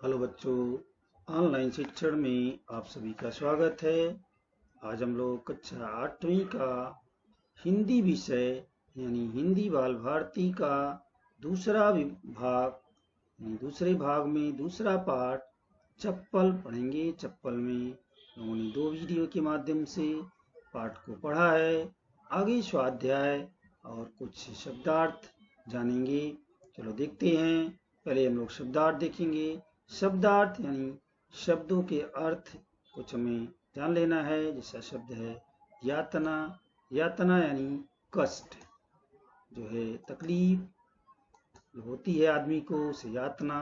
Hello बच्चों, online शिक्षण में आप सभी का स्वागत है। आज हम लोग कक्षा 8वीं का हिंदी विषय यानी हिंदी बाल भारती का दूसरा भाग यानी दूसरे भाग में दूसरा पाठ चप्पल पढ़ेंगे। चप्पल में लोगों ने 2 वीडियो के माध्यम से पाठ को पढ़ा है। आगे स्वाध्याय और कुछ शब्दार्थ जानेंगे। चलो देखते हैं। पहले हम लोग शब्दार्थ देखेंगे। शब्दार्थ यानी शब्दों के अर्थ कुछ हमें जान लेना है। जैसा शब्द है यातना। यातना यानी कष्ट, जो है तकलीफ जो होती है आदमी को, उसे यातना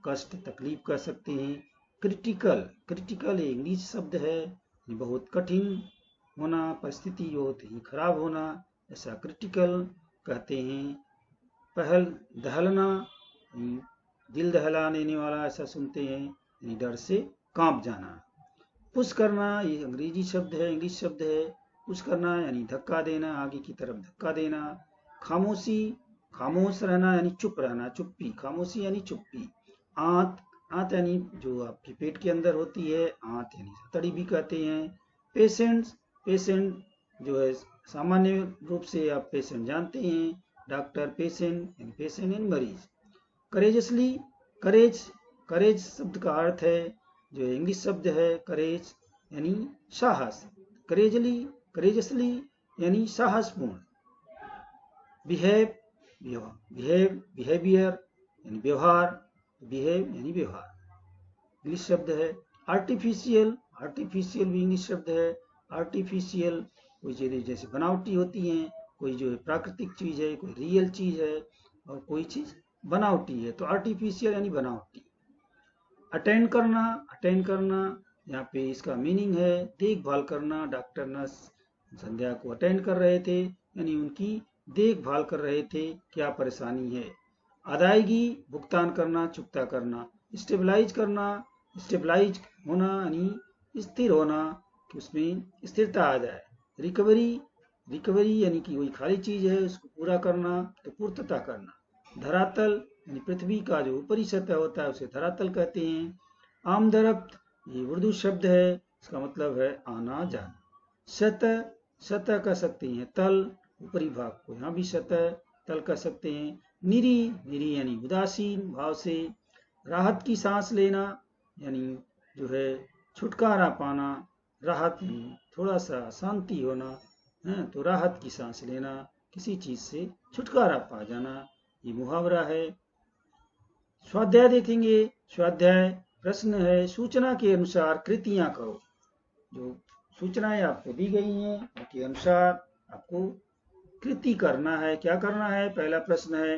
कष्ट तकलीफ कह सकते हैं। क्रिटिकल, क्रिटिकल इंग्लिश शब्द है, बहुत कठिन होना, परिस्थिति बहुत ही खराब होना, ऐसा क्रिटिकल कहते हैं। पहल दहलना, दिल दहला देने वाला, ऐसा सुनते हैं, यानी डर से कांप जाना। पुश करना, ये अंग्रेजी शब्द है, इंग्लिश शब्द है। पुश करना यानी धक्का देना, आगे की तरफ धक्का देना। खामोशी, खामोश रहना यानी चुप रहना, चुप्पी। खामोशी यानी चुप्पी। आंत, आंत यानी जो आपके पेट के अंदर होती है, आंत यानी हथौड़ी भी कहते हैं। पेशेंट्स, पेशेंट जो है सामान्य रूप से आप पेशेंट जानते हैं, डॉक्टर पेशेंट यानी पेशेंट यानी मरीज। करेजसली, करेज, करेज शब्द का अर्थ है जो इंग्लिश शब्द है करेज यानी साहस। करेजली, करेजसली यानी साहसपूर्ण। बिहेव, बिहेव, बिहेवियर यानी व्यवहार। बिहेव यानी व्यवहार, इंग्लिश शब्द है। आर्टिफिशियल, आर्टिफिशियल भी इंग्लिश शब्द है। आर्टिफिशियल कोई चीज़ें जैसे बनावटी होती हैं, कोई जो है प्राकृतिक चीज है, कोई रियल चीज है, और कोई चीज बनावटी है, तो आर्टिफिशियल यानी बनावटी। अटेंड करना, अटेंड करना यहाँ पे इसका मीनिंग है देखभाल करना। डॉक्टर नर्स संध्या को अटेंड कर रहे थे यानी उनकी देखभाल कर रहे थे, क्या परेशानी है। अदायगी, भुगतान करना, चुकता करना। स्टेबलाइज करना, स्टेबलाइज होना यानी स्थिर होना, कि उसमें स्थिरता आ जाए। रिकवरी, रिकवरी यानी कि कोई खाली चीज है उसको पूरा करना, तो पूर्तता करना। धरातल यानी पृथ्वी का जो ऊपरी सतह होता है उसे धरातल कहते हैं। आमदरफ्त, ये उर्दू शब्द है, इसका मतलब है आना जाना। सतह, सतह कह सकते हैं तल, ऊपरी भाग को यहाँ भी सतह तल कह सकते हैं। निरी, निरी यानी उदासीन भाव से। राहत की सांस लेना यानी जो है छुटकारा पाना। राहत थोड़ा सा शांति होना है, तो राहत की सांस लेना, किसी चीज से छुटकारा पा जाना, ये मुहावरा है। स्वाध्याय देखेंगे। स्वाध्याय प्रश्न है सूचना के अनुसार कृतियां करो। जो सूचनाएं आपको दी गई हैं उनके अनुसार आपको कृति करना है। क्या करना है? पहला प्रश्न है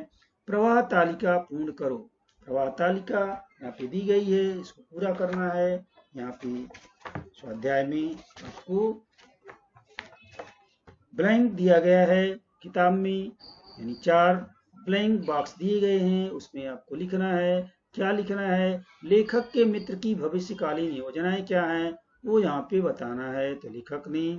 प्रवाह तालिका पूर्ण करो। प्रवाह तालिका यहाँ पे दी गई है, इसको पूरा करना है। यहाँ पे स्वाध्याय में आपको ब्लैंक दिया गया है किताब में, यानी 4 ब्लैंक बॉक्स दिए गए हैं, उसमें आपको लिखना है। क्या लिखना है? लेखक के मित्र की भविष्यकालीन योजनाएं क्या हैं वो यहाँ पे बताना है। तो लेखक ने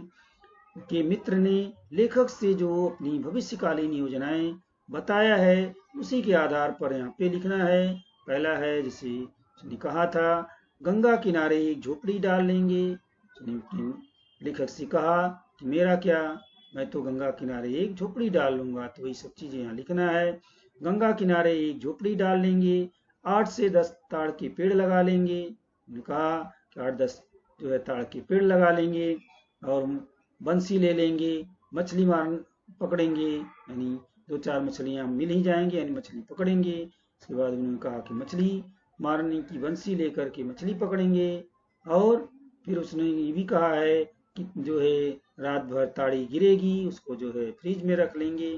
के मित्र ने लेखक से जो अपनी भविष्यकालीन योजनाएं बताया है उसी के आधार पर यहाँ पे लिखना है। पहला है, जैसे उसने कहा था गंगा किनारे एक झोपड़ी डाल लेंगे। उसने लेखक से कहा कि मेरा क्या, मैं तो गंगा किनारे एक झोपड़ी डाल लूंगा, तो वही सब चीजें यहाँ लिखना है। गंगा किनारे एक झोपड़ी डाल लेंगे, 8 से 10 ताड़ के पेड़ लगा लेंगे। उन्होंने कहा कि 8-10 जो है ताड़ के पेड़ लगा लेंगे, और बंसी ले लेंगे, मछली मार पकड़ेंगे, यानी 2-4 मछलियां मिल ही जाएंगे, यानी मछली पकड़ेंगे। उसके बाद उन्होंने कहा कि मछली मारने की बंसी लेकर के मछली पकड़ेंगे। और फिर उसने ये भी कहा है कि जो है रात भर ताड़ी गिरेगी, उसको जो है फ्रिज में रख लेंगे।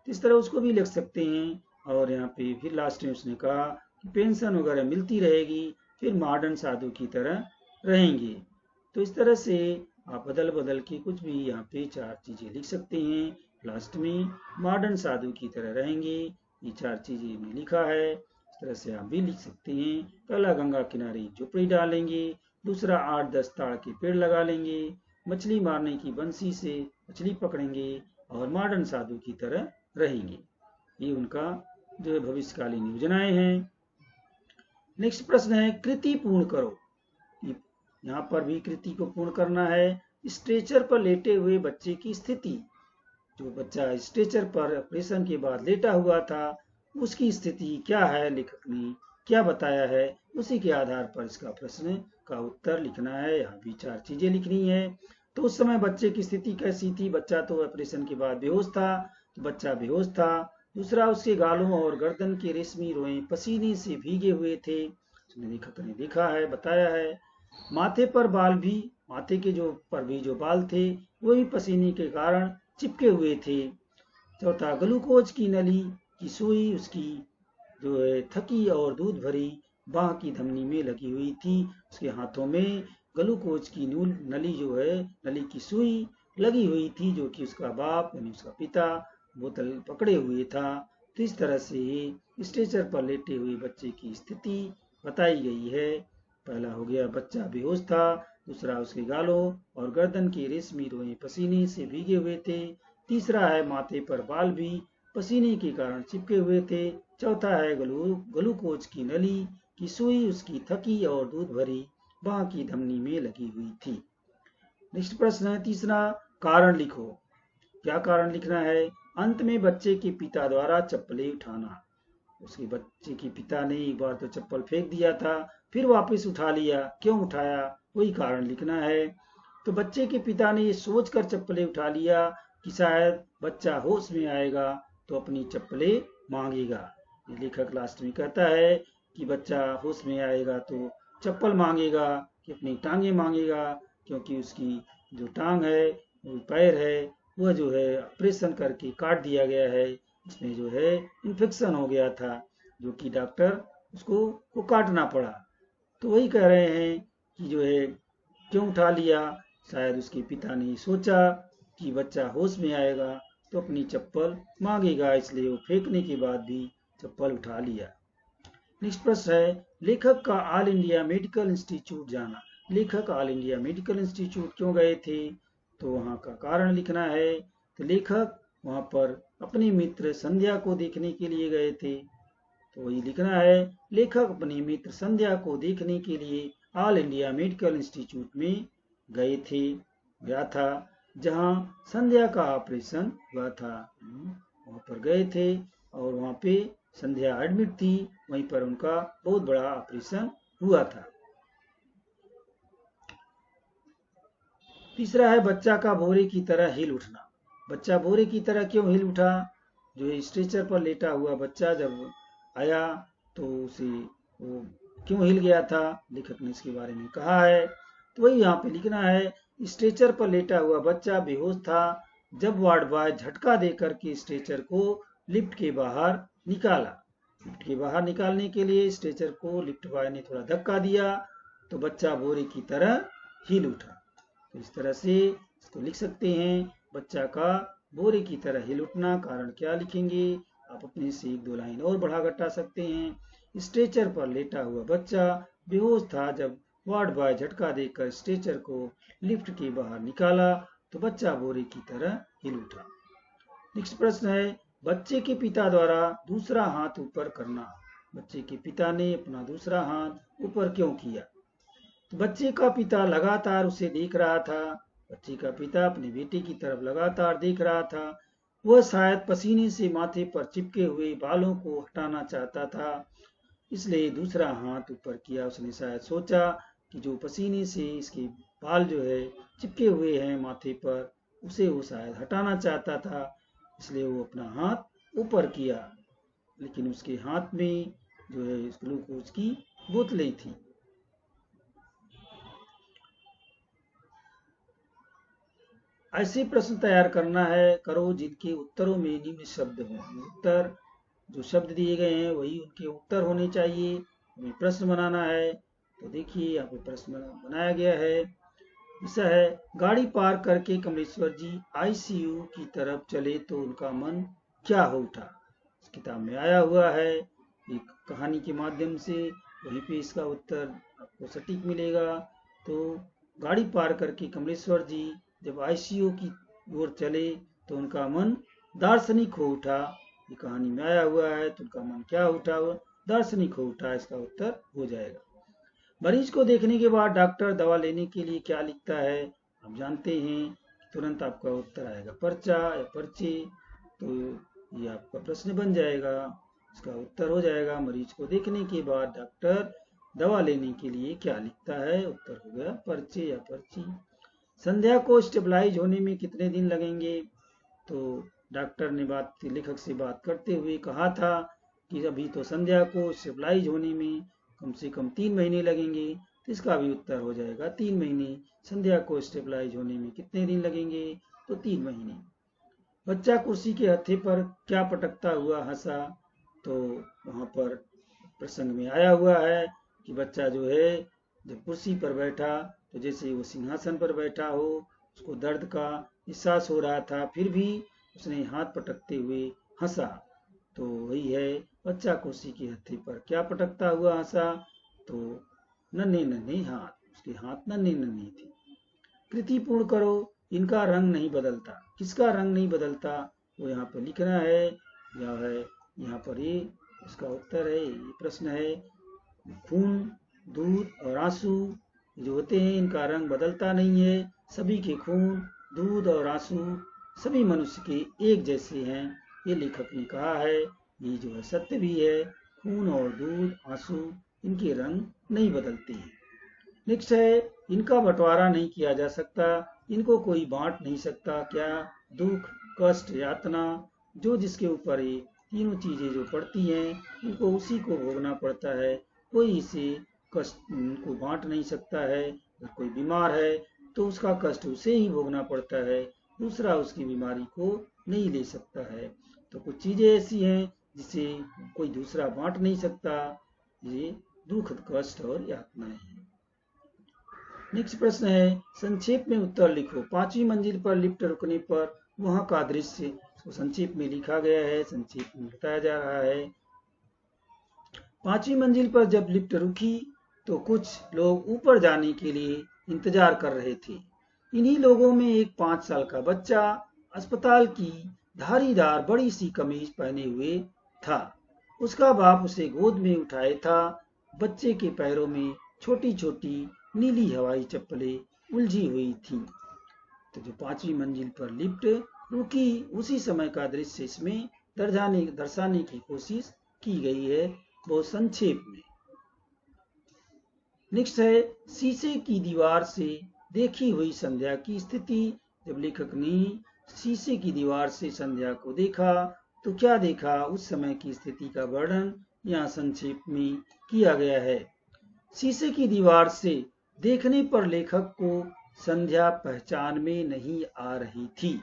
इस तरह उसको भी लिख सकते हैं। और यहाँ पे फिर लास्ट में उसने कहा कि पेंशन वगैरह मिलती रहेगी, फिर मॉडर्न साधु की तरह रहेंगे। तो इस तरह से आप बदल बदल के कुछ भी यहाँ पे 4 चीजें लिख सकते हैं। लास्ट में मॉडर्न साधु की तरह रहेंगे, ये 4 चीजें में लिखा है। इस तरह से आप भी लिख सकते हैं। पहला, गंगा किनारे झोपड़ी डालेंगे। दूसरा, 8-10 ताड़ के पेड़ लगा लेंगे। मछली मारने की बंसी से मछली पकड़ेंगे, और मॉडर्न साधु की तरह रहेंगे। ये उनका जो है भविष्यकालीन योजनाएं हैं। नेक्स्ट प्रश्न है कृति पूर्ण करो। यहाँ पर भी कृति को पूर्ण करना है। स्ट्रेचर पर लेटे हुए बच्चे की स्थिति, जो बच्चा स्ट्रेचर पर ऑपरेशन के बाद लेटा हुआ था उसकी स्थिति क्या है, लेखक ने क्या बताया है, उसी के आधार पर इसका प्रश्न का उत्तर लिखना है। यहाँ भी 4 चीजें लिखनी है। तो उस समय बच्चे की स्थिति कैसी थी? बच्चा तो ऑपरेशन के बाद बेहोश था, तो बच्चा बेहोश था। दूसरा, उसके गालों और गर्दन के रेशमी रोएं पसीने से भीगे हुए थे, लेखक ने देखा है, बताया है। माथे पर बाल भी, माथे के पर भी जो बाल थे वो भी पसीने के कारण चिपके हुए थे। चौथा, ग्लूकोज की नली की सुई उसकी जो है थकी और दूध भरी बाह की धमनी में लगी हुई थी। उसके हाथों में ग्लूकोज की नली जो है, नली की सुई लगी हुई थी, जो कि उसका बाप यानी उसका पिता बोतल पकड़े हुए था। तो इस तरह से स्ट्रेचर पर लेटे हुए बच्चे की स्थिति बताई गई है। पहला हो गया बच्चा बेहोश था, दूसरा उसके गालों और गर्दन के रेशमी रोएं पसीने से भीगे हुए थे, तीसरा है माथे पर बाल भी पसीने के कारण चिपके हुए थे, चौथा है ग्लूकोज की नली की सुई उसकी थकी और दूध भरी बाह की धमनी में लगी हुई थी। नेक्स्ट प्रश्न है तीसरा, कारण लिखो। क्या कारण लिखना है? अंत में बच्चे के पिता द्वारा चप्पलें उठाना। उसके बच्चे के पिता ने एक बार तो चप्पल फेंक दिया था, फिर वापस उठा लिया, क्यों उठाया, वही कारण लिखना है। तो बच्चे के पिता ने ये सोचकर चप्पलें उठा लिया कि शायद बच्चा होश में आएगा तो अपनी चप्पलें मांगेगा। ये लेखक लास्ट में कहता है कि बच्चा होश में आएगा तो चप्पल मांगेगा, कि अपनी टांगे मांगेगा, क्योंकि उसकी जो टांग है, वो पैर है, वह जो है ऑपरेशन करके काट दिया गया है, उसमें जो है इन्फेक्शन हो गया था, जो कि डॉक्टर उसको को काटना पड़ा। तो वही कह रहे हैं कि जो है क्यों उठा लिया, शायद उसके पिता ने सोचा कि बच्चा होश में आएगा तो अपनी चप्पल मांगेगा, इसलिए वो फेंकने के बाद भी चप्पल उठा लिया। नेक्स्ट प्रश्न है लेखक का ऑल इंडिया मेडिकल इंस्टीट्यूट जाना। लेखक ऑल इंडिया मेडिकल इंस्टीट्यूट क्यों गए थे? तो वहाँ का कारण लिखना है। तो लेखक वहाँ पर अपनी मित्र संध्या को देखने के लिए गए थे, तो वही लिखना है। लेखक अपनी मित्र संध्या को देखने के लिए ऑल इंडिया मेडिकल इंस्टीट्यूट में गया था, जहाँ संध्या का ऑपरेशन हुआ था। वहाँ पर गए थे और वहाँ पे संध्या एडमिट थी, वहीं पर उनका बहुत बड़ा ऑपरेशन हुआ था। तीसरा है बच्चा का बोरे की तरह हिल उठना। बच्चा बोरे की तरह क्यों हिल उठा? जो स्ट्रेचर पर लेटा हुआ बच्चा जब आया तो उसे वो क्यों हिल गया था, लेखक ने इसके बारे में कहा है। तो वही यहाँ पे लिखना है। स्ट्रेचर पर लेटा हुआ बच्चा बेहोश था जब वार्ड बॉय झटका देकर के स्ट्रेचर को लिफ्ट के बाहर निकाला। लिफ्ट के बाहर निकालने के लिए स्ट्रेचर को लिफ्ट बॉय ने थोड़ा धक्का दिया तो बच्चा बोरे की तरह हिल उठा। तो इस तरह से इसको लिख सकते हैं, बच्चा का बोरे की तरह हिल उठना। कारण क्या लिखेंगे? आप अपने से 1-2 लाइन और बढ़ा घटा सकते हैं। स्ट्रेचर पर लेटा हुआ बच्चा बेहोश था जब वार्ड बॉय झटका देकर स्ट्रेचर को लिफ्ट के बाहर निकाला तो बच्चा बोरे की तरह हिल उठा। नेक्स्ट प्रश्न है बच्चे के पिता द्वारा दूसरा हाथ ऊपर करना। बच्चे के पिता ने अपना दूसरा हाथ ऊपर क्यों किया? तो बच्चे का पिता लगातार उसे देख रहा था। बच्चे का पिता अपने बेटे की तरफ लगातार देख रहा था। वह शायद पसीने से माथे पर चिपके हुए बालों को हटाना चाहता था, इसलिए दूसरा हाथ ऊपर किया। उसने शायद सोचा कि जो पसीने से इसके बाल जो है चिपके हुए हैं माथे पर, उसे वो शायद हटाना चाहता था, इसलिए वो अपना हाथ ऊपर किया। लेकिन उसके हाथ में जो है ग्लूकोज की बोतलें थी। ऐसे प्रश्न तैयार करना है करो जिनके उत्तरों में निम्न शब्द हों। उत्तर जो शब्द दिए गए हैं वही उनके उत्तर होने चाहिए। हमें प्रश्न बनाना है। तो देखिए यहाँ पे प्रश्न बनाया गया है। ऐसा है, गाड़ी पार्क करके कमलेश्वर जी आईसीयू की तरफ चले तो उनका मन क्या हो उठा। इस किताब में आया हुआ है एक कहानी के माध्यम से, वहीं पे इसका उत्तर आपको सटीक मिलेगा। तो गाड़ी पार करके कमलेश्वर जी जब आईसीयू की ओर चले तो उनका मन दार्शनिक हो उठा। ये कहानी में आया हुआ है, तो उनका मन क्या उठा दार्शनिक हो उठा इसका उत्तर हो जाएगा। मरीज को देखने के बाद डॉक्टर दवा लेने के लिए क्या लिखता है, आप जानते हैं, तुरंत आपका उत्तर आएगा पर्चा या पर्ची। तो ये आपका प्रश्न बन जाएगा, इसका उत्तर हो जाएगा मरीज को देखने के बाद डॉक्टर दवा लेने के लिए क्या लिखता है, उत्तर हो गया पर्चे या पर्ची। संध्या को स्टेबलाइज होने में कितने दिन लगेंगे, तो डॉक्टर ने लेखक से बात करते हुए कहा था कि अभी तो संध्या को स्टेबलाइज होने में कम से कम 3 महीने लगेंगे, तो इसका भी उत्तर हो जाएगा 3 महीने। संध्या को स्टेबलाइज होने में कितने दिन लगेंगे, तो 3 महीने। बच्चा कुर्सी के हत्थे पर क्या पटकता हुआ हंसा, तो वहां पर प्रसंग में आया हुआ है कि बच्चा जो है जब कुर्सी पर बैठा तो जैसे वो सिंहासन पर बैठा हो, उसको दर्द का एहसास हो रहा था, फिर भी उसने हाथ पटकते हुए हंसा। तो वही है, बच्चा कुर्सी के हत्थे पर क्या पटकता हुआ हंसा, तो नन्हे नन्हे हाथ, उसके हाथ नन्हे नन्हे थे। कृति पूर्ण करो, इनका रंग नहीं बदलता, किसका रंग नहीं बदलता, वो यहाँ पर लिखना है, या है यहाँ पर ये इसका उत्तर है। ये प्रश्न है, खून, दूध और आंसू जो होते हैं इनका रंग बदलता नहीं है। सभी के खून, दूध और आंसू सभी मनुष्य के एक जैसे हैं, ये लेखक ने कहा है। ये जो है सत्य भी है, खून और दूध, आंसू इनके रंग नहीं बदलते हैं। नेक्स्ट है, इनका बंटवारा नहीं किया जा सकता, इनको कोई बांट नहीं सकता क्या, दुख, कष्ट, यातना, जो जिसके ऊपर ये तीनों चीजें जो पड़ती हैं इनको उसी को भोगना पड़ता है, कोई इसे कष्ट को बांट नहीं सकता है। अगर कोई बीमार है तो उसका कष्ट उसे ही भोगना पड़ता है, दूसरा उसकी बीमारी को नहीं ले सकता है। तो कुछ चीजें ऐसी हैं जिसे कोई दूसरा बांट नहीं सकता, ये दुख, कष्ट और यातनाएं हैं। नेक्स्ट प्रश्न है, संक्षेप में उत्तर लिखो। 5वीं मंजिल पर लिफ्ट रुकने पर वहां का दृश्य, तो संक्षेप में लिखा गया है, संक्षेप में बताया जा रहा है। 5वीं मंजिल पर जब लिफ्ट रुकी तो कुछ लोग ऊपर जाने के लिए इंतजार कर रहे थे। इन्हीं लोगों में एक 5 साल का बच्चा अस्पताल की धारीदार बड़ी सी कमीज पहने हुए था। उसका बाप उसे गोद में उठाए था। बच्चे के पैरों में छोटी छोटी नीली हवाई चप्पलें उलझी हुई थीं। तो जो 5वीं मंजिल पर लिफ्ट रुकी उसी समय का दृश्य इसमें दर्शाने की कोशिश की गई है, बहुत संक्षेप में। नेक्स्ट है, शीशे की दीवार से देखी हुई संध्या की स्थिति। जब लेखक ने शीशे की दीवार से संध्या को देखा तो क्या देखा, उस समय की स्थिति का वर्णन यहाँ संक्षेप में किया गया है। शीशे की दीवार से देखने पर लेखक को संध्या पहचान में नहीं आ रही थी।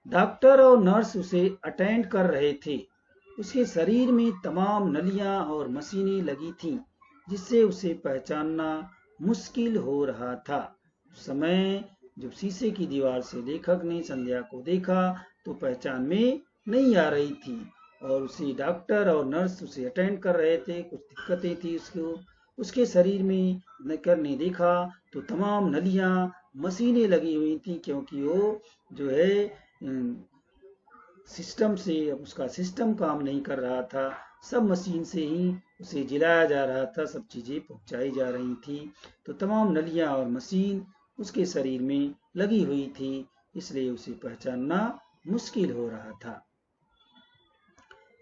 डॉक्टर और नर्स उसे अटेंड कर रहे थे। उसके शरीर में तमाम नलियां और मशीनें लगी थीं, जिससे उसे पहचानना मुश्किल हो रहा था। उस समय जब शीशे की दीवार से लेखक ने संध्या को देखा तो पहचान में नहीं आ रही थी, और उसे डॉक्टर और नर्स उसे अटेंड कर रहे थे, कुछ दिक्कतें थी उसको। उसके शरीर में लेखक ने देखा तो तमाम नलियां, मशीनें लगी हुई थी, क्योंकि वो जो है सिस्टम से, अब उसका सिस्टम काम नहीं कर रहा था, सब मशीन से ही उसे जिलाया जा रहा था, सब चीजें पहुंचाई जा रही थी। तो तमाम नलियां और मशीन उसके शरीर में लगी हुई थी, इसलिए उसे पहचानना मुश्किल हो रहा था।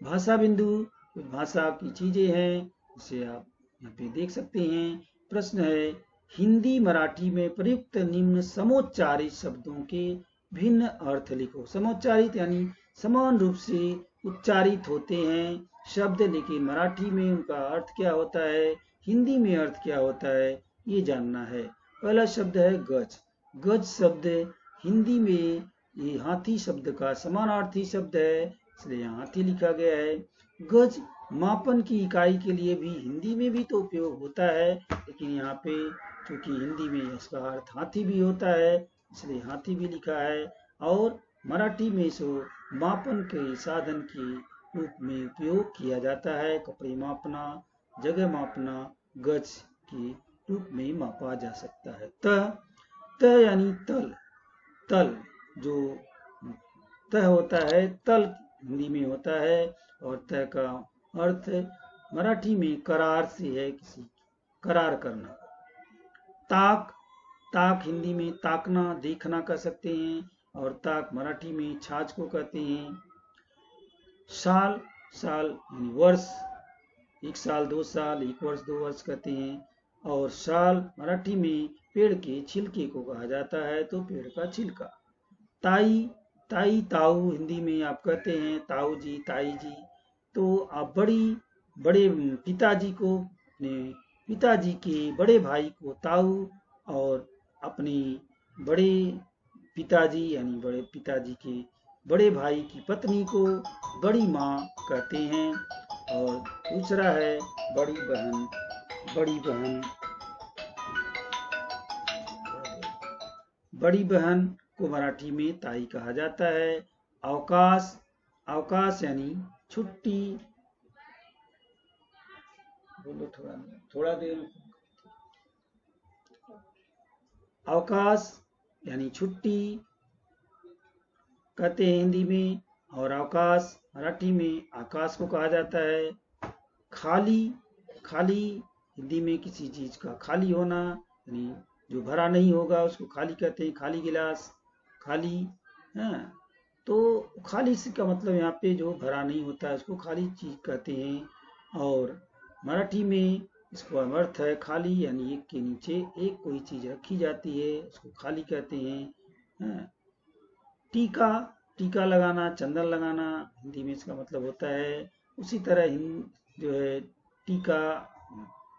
भाषा बिंदु, कुछ भाषा की चीजें हैं जिसे आप यहाँ पे देख सकते हैं। प्रश्न है, हिंदी मराठी में प्रयुक्त निम्न समोच्चारित शब्दों के भिन्न अर्थ लिखो। समोच्चारित यानी समान रूप से उच्चारित होते हैं शब्द, लेकिन मराठी में उनका अर्थ क्या होता है, हिंदी में अर्थ क्या होता है, ये जानना है। पहला शब्द है गज। गज शब्द हिंदी में ये हाथी शब्द का समानार्थी शब्द है, इसलिए यहाँ हाथी लिखा गया है। गज मापन की इकाई के लिए भी हिंदी में भी तो उपयोग होता है, लेकिन यहाँ पे क्योंकि हिंदी में इसका अर्थ हाथी भी होता है, इसलिए हाथी भी लिखा है। और मराठी में इसको मापन के साधन के रूप में उपयोग किया जाता है। कपड़े मापना, जगह मापना गज के रूप में मापा जा सकता है। त यानी तल। तल जो त होता है, तल हिंदी में होता है, और त का अर्थ मराठी में करार से है, किसी करार करना। ताक, ताक हिंदी में ताकना, देखना कह सकते हैं, और ताक मराठी में छाछ को कहते हैं। साल, साल यानी वर्ष, एक साल 2 साल, एक वर्ष 2 वर्ष कहते हैं। और साल मराठी में पेड़ के छिलके को कहा जाता है, तो पेड़ का छिलका। ताई, ताई ताऊ हिंदी में आप कहते हैं, ताऊ जी ताई जी। तो आप बड़े पिताजी को, अपने पिताजी के बड़े भाई को ताऊ, और अपनी बड़े पिताजी यानी बड़े पिताजी के बड़े भाई की पत्नी को बड़ी माँ कहते हैं। और दूसरा है बड़ी बहन, बड़ी बहन, बड़ी बहन को मराठी में ताई कहा जाता है। अवकाश, अवकाश यानी छुट्टी, बोलो थोड़ा देर। अवकाश यानी छुट्टी कहते हैं हिंदी में, और अवकाश मराठी में आकाश को कहा जाता है। खाली, खाली हिंदी में किसी चीज का खाली होना, यानी जो भरा नहीं होगा उसको खाली कहते हैं। खाली गिलास, खाली है। तो खाली से का मतलब यहाँ पे जो भरा नहीं होता है उसको खाली चीज कहते हैं। और मराठी में इसको अर्थ है खाली, यानी एक के नीचे एक कोई चीज रखी जाती है, उसको खाली कहते हैं। टीका, टीका लगाना, चंदन लगाना हिंदी में इसका मतलब होता है। उसी तरह जो है टीका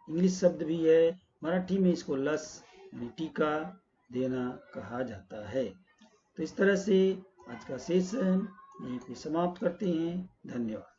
इंग्लिश शब्द भी है, मराठी में इसको लस यानी टीका देना कहा जाता है। तो इस तरह से आज का सेशन यहीं पे समाप्त करते हैं। धन्यवाद।